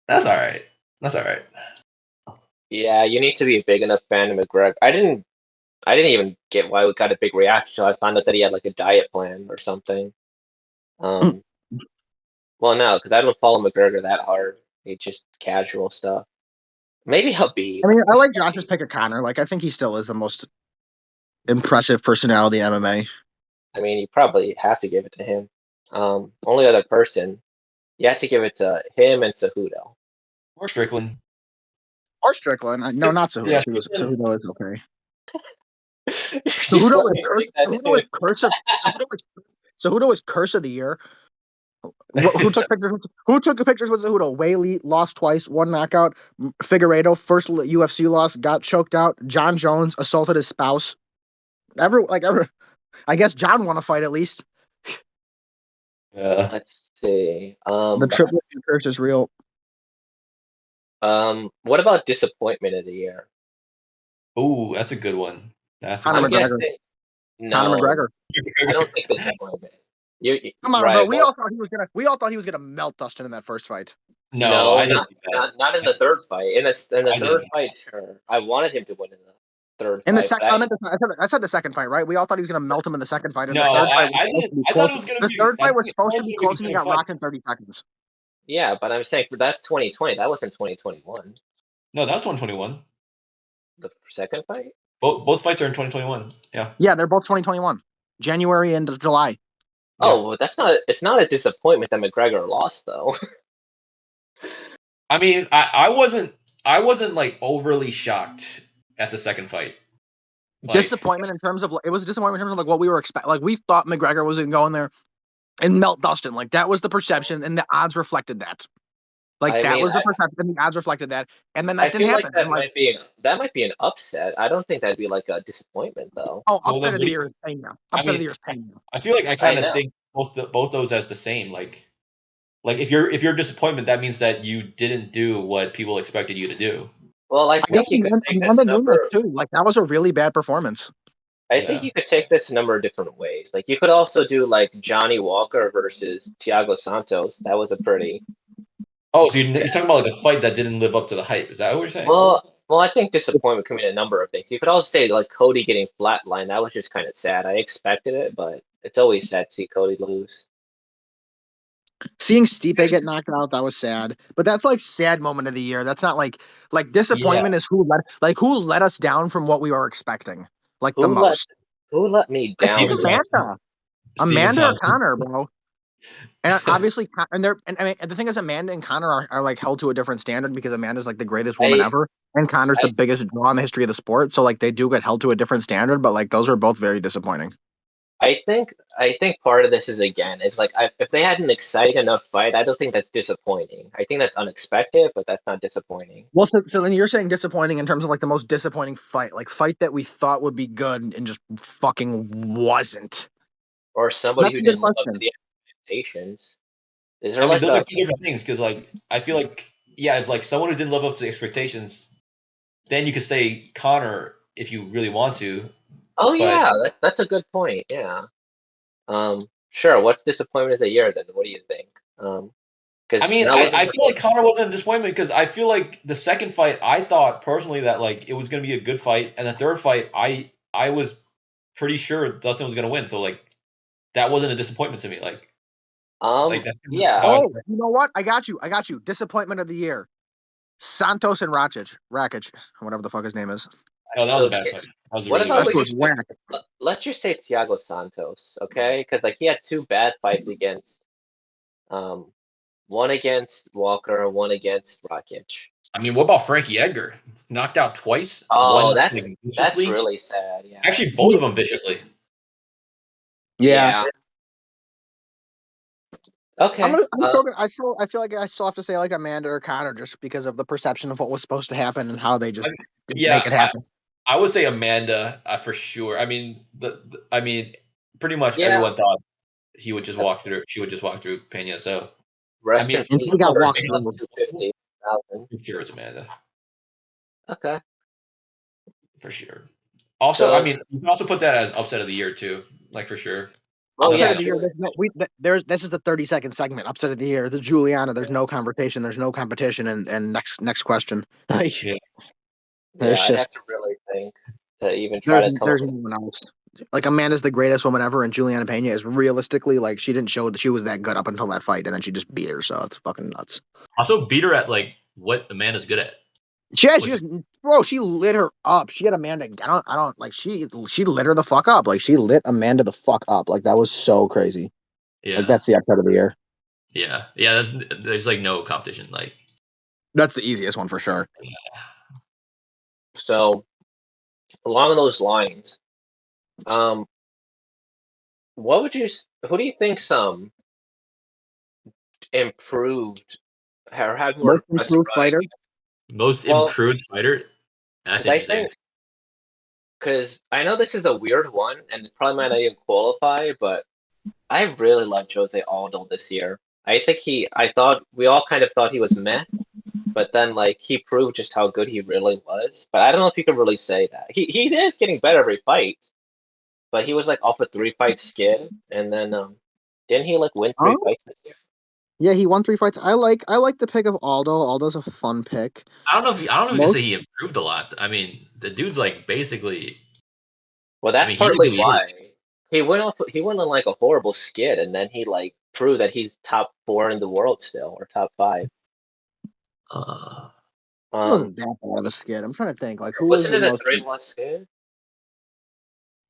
That's all right. Yeah, you need to be a big enough fan of McGregor. I didn't even get why we got a big reaction until I found out that he had like a diet plan or something. Well, no, because I don't follow McGregor that hard. It's just casual stuff. Maybe he'll be. I mean, I like Josh's pick of Connor. Like, I think he still is the most impressive personality in MMA. I mean, you probably have to give it to him. Only other person, you have to give it to him and Cejudo. Or Strickland. Or Strickland. No, not Cejudo. Yeah, Cejudo is okay. Cejudo is curse of the year. Who took pictures? Who took pictures with Cejudo? Whaley lost twice, one knockout. Figueiredo, first UFC loss, got choked out. John Jones assaulted his spouse. I guess John won a fight at least. Yeah. Let's see. The triple curse is real. What about disappointment of the year? Oh, that's a good one. Conor McGregor. No, Conor McGregor. I don't think disappointment. Come on, right, bro. We all thought he was gonna melt Dustin in that first fight. No, I didn't. Not in the third fight. In the third fight, sure. I wanted him to win in the third in the fight. second, I said the second fight, right? We all thought he was gonna melt him in the second fight. No, I didn't. I thought it was gonna be. The third fight was supposed to be close, and he got rocked in 30 seconds. Yeah, but I'm saying that's 2020. That wasn't 2021. No, that was 2021. The second fight? Both fights are in 2021. Yeah. Yeah, they're both 2021, January and July. Oh, well, it's not a disappointment that McGregor lost, though. I mean, I wasn't like overly shocked at the second fight. Like, disappointment in terms of it was a disappointment in terms of like what we were expecting. Like we thought McGregor was gonna go in there and melt Dustin. Like that was the perception, and the odds reflected that. Like that was the perception, and the odds reflected that, and then that didn't happen. Like that might be an upset. I don't think that'd be like a disappointment though. Oh, upset of the year is pain now. Upset of the year is pain now. I feel like I kind of think both those as the same. Like if you're disappointment, that means that you didn't do what people expected you to do. Well, I I guess think you could take this Amanda Nunes number. too. Like that was a really bad performance. I think Yeah. you could take this a number of different ways. Like you could also do like Johnny Walker versus Thiago Santos. That was a pretty. Oh, so you're talking about like a fight that didn't live up to the hype? Is that what you're saying? Well, I think disappointment can mean a number of things. You could also say like Cody getting flatlined. That was just kind of sad. I expected it, but it's always sad to see Cody lose. Seeing Stipe get knocked out, that was sad. But that's like sad moment of the year. That's not like disappointment is who let us down from what we were expecting. Like the most. Who let me I think down? Amanda. Steven Amanda or Thompson. Connor, bro. And obviously, and I mean, the thing is, Amanda and Connor are like held to a different standard because Amanda's like the greatest woman ever, and Connor's the biggest draw in the history of the sport. So like they do get held to a different standard, but like those were both very disappointing. I think part of this is like if they had an exciting enough fight, I don't think that's disappointing. I think that's unexpected, but that's not disappointing. Well, so then you're saying disappointing in terms of like the most disappointing fight, like fight that we thought would be good and just fucking wasn't. Or somebody That's who a good didn't live up to question. the expectations. Is there I mean, like those are two different things because, like, I feel like, yeah, if like someone who didn't live up to the expectations, then you could say Connor if you really want to. Oh but- yeah, that's a good point. Yeah. Sure. What's disappointment of the year then? What do you think? I mean, I feel like Connor wasn't a disappointment because I feel like the second fight, I thought personally that like it was going to be a good fight, and the third fight, I was pretty sure Dustin was going to win. So like, that wasn't a disappointment to me. Like that's yeah. Oh, you know what? I got you. Disappointment of the year. Santos and Rakic, whatever the fuck his name is. Oh, that was a bad fight. That was What really about bad. let's just say Thiago Santos, okay? Because like he had two bad fights against, one against Walker, one against Rakic. I mean, what about Frankie Edgar? Knocked out twice. Oh, one that's viciously. really sad. Yeah. Actually, both of them viciously. Yeah. Okay. I feel like I still have to say like Amanda or Connor just because of the perception of what was supposed to happen and how they just didn't make it happen. I would say Amanda for sure. I mean, pretty much everyone thought he would just walk through. She would just walk through Pena. So Rest in peace. He got walked through. 250,000. I'm sure it's Amanda. Okay. For sure. Also, I mean, you can also put that as upset of the year too, like for sure. Upset of the year. This is the 30-second segment. Upset of the year. The Juliana. There's no conversation. There's no competition. And next question. Yeah, I'd have to really think to even try to come. There's no one else. Like Amanda's the greatest woman ever, and Juliana Pena is realistically like she didn't show that she was that good up until that fight, and then she just beat her. So it's fucking nuts. Also, beat her at like what Amanda's good at. She lit her up. She had Amanda. I don't like she lit her the fuck up. Like she lit Amanda the fuck up. Like that was so crazy. Yeah. Like that's the upset of the year. Yeah. There's like no competition. Like that's the easiest one for sure. Yeah. So along those lines, who do you think improved or had more improved fighter? Most improved fighter? That's interesting. Because I know this is a weird one, and it probably might not even qualify, but I really liked Jose Aldo this year. I thought we all kind of thought he was meh, but then like he proved just how good he really was. But I don't know if you can really say that. He is getting better every fight, but he was like off a 3-fight skid, and then didn't he like win 3 fights this year? Yeah, he won 3 fights. I like the pick of Aldo. Aldo's a fun pick. I don't know if you can say he improved a lot. I mean, the dude's like basically. Well, that's partly why he went on like a horrible skid, and then he like proved that he's top 4 in the world still, or top 5. It wasn't that bad of a skid. I'm trying to think. Like who wasn't was it a 3-loss skid?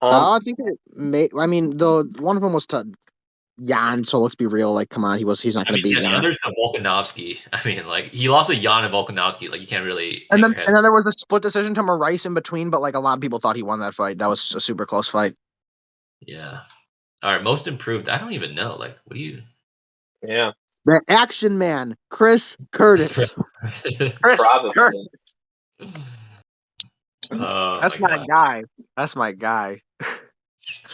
I think it made. I mean, one of them was to Jan. So let's be real. Like, come on, he's not going to beat Jan. There's the Volkanovski. I mean, like he lost to Jan and Volkanovski. Like you can't really. And then there was a split decision to Moraes in between, but like a lot of people thought he won that fight. That was a super close fight. Yeah. All right, most improved. I don't even know. Like, what do you? Yeah. The action man, Chris Curtis. Probably. That's my guy. That's my guy.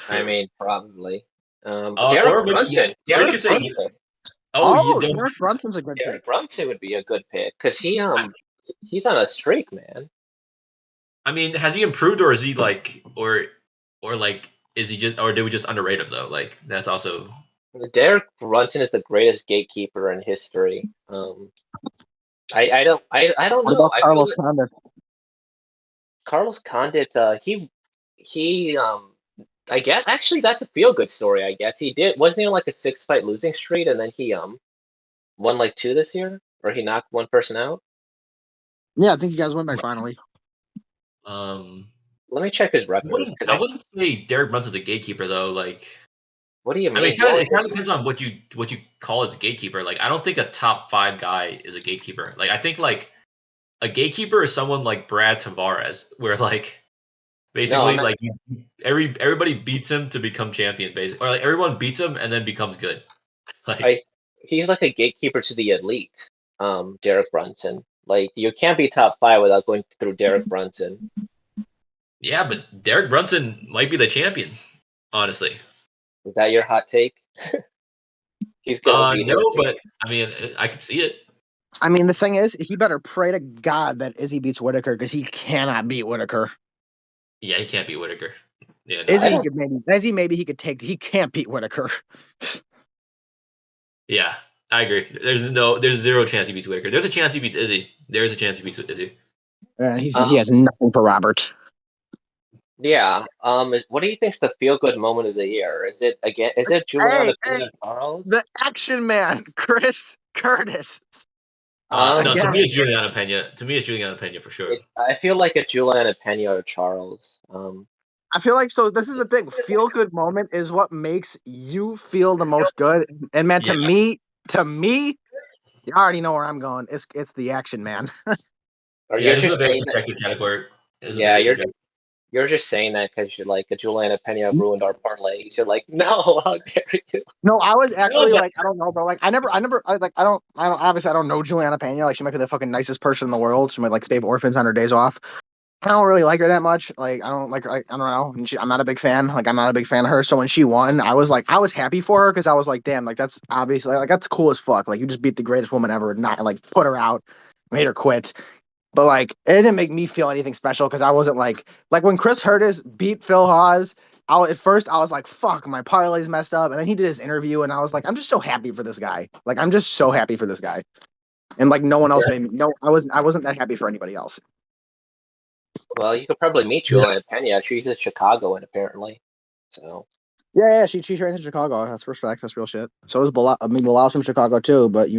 I mean, probably. Derek Or maybe Brunson. or you Derek could say, Brunson. you Oh, don't. Derek Brunson's a good Derek pick. Brunson would be a good pick because he's on a streak, man. I mean, has he improved, or is he like, or like, is he just, or did we just underrate him though? Like that's also. Derek Brunson is the greatest gatekeeper in history. I don't What know. about I feel Carlos that Condit? Carlos Condit. He I guess actually that's a feel good story. I guess he wasn't he on like a 6-fight losing streak and then he won like 2 this year, or he knocked one person out. Yeah, I think you guys went back finally. Um, Let me check his record because I wouldn't say Derek Brunson's a gatekeeper though. Like, what do you I mean, mean? He only it kind of depends on what you call as a gatekeeper. Like, I don't think a top 5 guy is a gatekeeper. Like, I think like a gatekeeper is someone like Brad Tavares, where like no, basically like everybody beats him to become champion, basically, or like everyone beats him and then becomes good. Like, he's like a gatekeeper to the elite. Derek Brunson. Like you can't be top 5 without going through Derek Brunson. yeah, but Derek Brunson might be the champion, honestly. Is that your hot take? He's gonna be No, the but I mean, I could see it. I mean, the thing is, he better pray to God that Izzy beats Whitaker because he cannot beat Whitaker. Yeah, he can't beat Whitaker. Yeah, no. Maybe he could take. He can't beat Whitaker. Yeah, I agree. There's zero chance he beats Whitaker. There's a chance he beats Izzy. There's a chance he beats Izzy. He has nothing for Robert. Yeah. What do you think's the feel good moment of the year? Is it Juliana Pena Charles? The action man, Chris Curtis. No, to again. me it's Juliana Pena. To me it's Juliana Pena for sure. I feel like it's Juliana Pena or Charles. I feel like so. This is the thing. Feel good moment is what makes you feel the most good. And man, to me, you already know where I'm going. It's the action man. This is a very subjective category. You're just saying that because you're like, Juliana Pena ruined our parlays. You're like, no, how dare you? No, I was actually like, I don't know, bro. Like, I don't obviously I don't know Juliana Pena. Like, she might be the fucking nicest person in the world. She might like save orphans on her days off. I don't really like her that much. Like, I don't like her. I don't know. And I'm not a big fan. Like, I'm not a big fan of her. So when she won, I was happy for her because I was like, damn, like that's obviously like that's cool as fuck. Like, you just beat the greatest woman ever, and not like put her out, made her quit. But like, it didn't make me feel anything special because I wasn't like when Chris Curtis beat Phil Hawes. At first I was like, fuck, my parlay's messed up. And then he did his interview, and I was like, I'm just so happy for this guy. Like, I'm just so happy for this guy. And like, no one else made me. No, I wasn't that happy for anybody else. Well, you could probably meet Juliana Pena. She's a Chicagoan, apparently. So. Yeah, she trains in Chicago. That's respect. That's real shit. So is Bilal. I mean, Bilal's from Chicago too, but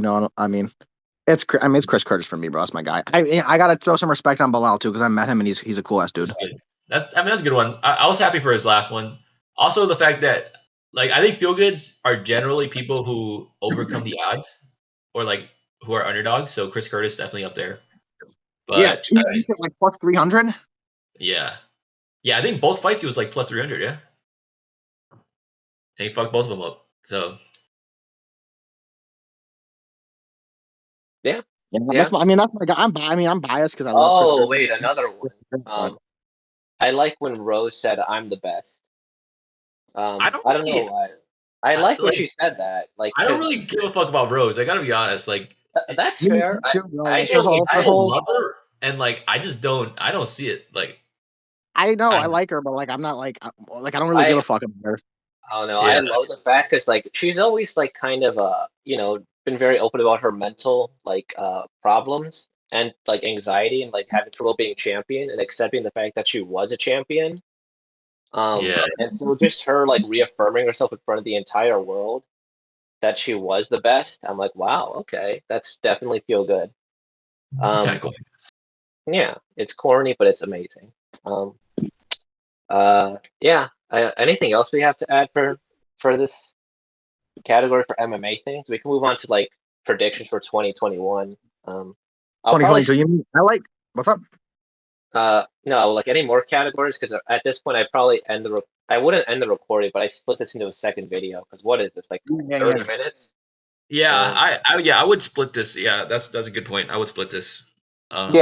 it's Chris Curtis for me, bro. That's my guy. I gotta throw some respect on Bilal too because I met him and he's a cool ass dude. That's a good one. I was happy for his last one. Also, the fact that like I think feel goods are generally people who overcome the odds or like who are underdogs. So Chris Curtis definitely up there. But like plus 300. Yeah, I think both fights he was like plus 300. Yeah, and he fucked both of them up. So yeah. That's my guy. I'm biased because I love Chris Curtis. Oh wait, another one. I like when Rose said, "I'm the best." I don't know why. I like when she said that. Like, I don't really give a fuck about Rose. I gotta be honest. Like, that's fair. I love her, and like, I don't see it. Like, I know I like her, but like, I'm not like I don't really give a fuck about her. I don't know. Yeah. I love the fact because like she's always like kind of been very open about her mental like problems and like anxiety and like having trouble being champion and accepting the fact that she was a champion. And so just her like reaffirming herself in front of the entire world that she was the best. I'm like, wow, okay, that's definitely feel good. It's kind of cool. Yeah, it's corny, but it's amazing. Yeah. Anything else we have to add for this category for MMA things? We can move on to like predictions for 2021. 2022. You mean I like what's up? No, like any more categories because at this point I'd probably I wouldn't end the recording, but I split this into a second video because what is this like 30 minutes? Yeah, I would split this. Yeah, that's a good point. I would split this. Yeah.